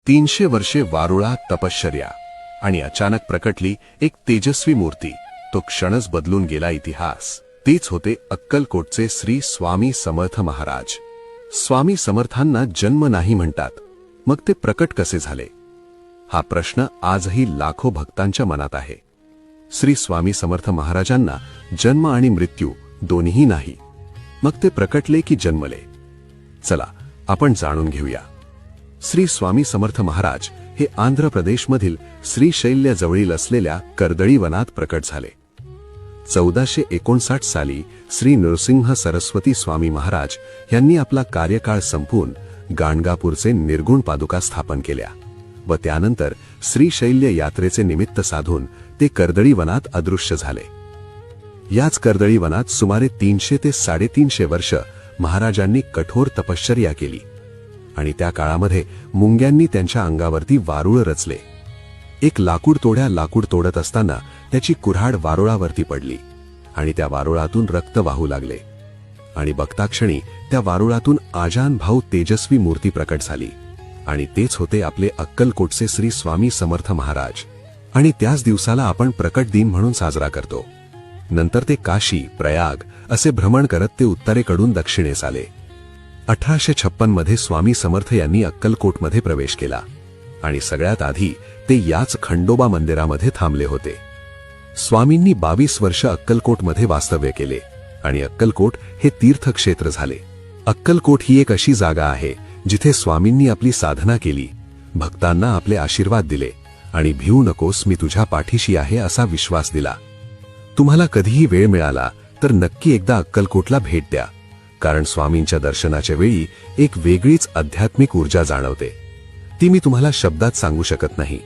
300 वर्षे वारुळात तपश्चर्या आणि अचानक प्रकटली एक तेजस्वी मूर्ती. तो क्षणच बदलून गेला इतिहास. तेच होते अक्कलकोटचे श्री स्वामी समर्थ महाराज. स्वामी समर्थांना जन्म नाही म्हणतात, मग ते प्रकट कसे झाले? हा प्रश्न आजही लाखो भक्तांच्या मनात आहे. श्री स्वामी समर्थ महाराजांना जन्म आणि मृत्यू दोन्ही नाही, मग ते प्रकटले की जन्मले? चला आपण जाणून घेऊया. श्री स्वामी समर्थ महाराज हे आंध्र प्रदेशमधील श्रीशैल्यजवळील असलेल्या कर्दळी वनात प्रकट झाले. 1459 साली श्री नृसिंह सरस्वती स्वामी महाराज यांनी आपला कार्यकाळ संपवून गाणगापूरचे निर्गुण पादुका स्थापन केल्या व त्यानंतर श्रीशैल्य यात्रेचे निमित्त साधून ते कर्दळी वनात अदृश्य झाले. याच कर्दळी वनात सुमारे 300 ते 350 वर्ष महाराजांनी कठोर तपश्चर्या केली आणि त्या काळामध्ये मुंग्यांनी त्यांच्या अंगावरती वारुळ रचले. एक लाकूड तोडत असताना त्याची कुऱ्हाड वारुळावरती पडली आणि त्या वारुळातून रक्त वाहू लागले आणि बघताक्षणी त्या वारुळातून आजान भाऊ तेजस्वी मूर्ती प्रकट झाली आणि तेच होते आपले अक्कलकोटचे श्री स्वामी समर्थ महाराज. आणि त्याच दिवसाला आपण प्रकट दिन म्हणून साजरा करतो. नंतर ते काशी, प्रयाग असे भ्रमण करत ते उत्तरेकडून दक्षिणेस आले. 1856 मध्ये स्वामी समर्थ यांनी अक्कलकोटमध्ये प्रवेश केला आणि सगळ्यात आधी ते याच खंडोबा मंदिरामध्ये थांबले होते. स्वामींनी 22 वर्ष अक्कलकोटमध्ये वास्तव्य केले आणि अक्कलकोट हे तीर्थक्षेत्र झाले. अक्कलकोट ही एक अशी जागा आहे जिथे स्वामींनी आपली साधना केली, भक्तांना आपले आशीर्वाद दिले आणि भिवू नकोस, मी तुझ्या पाठीशी आहे असा विश्वास दिला. तुम्हाला कधीही वेळ मिळाला तर नक्की एकदा अक्कलकोटला भेट द्या, कारण स्वामींच्या दर्शनाच्या वेळी एक वेगळीच आध्यात्मिक ऊर्जा जाणवते. ती मी तुम्हाला शब्दात सांगू शकत नाही.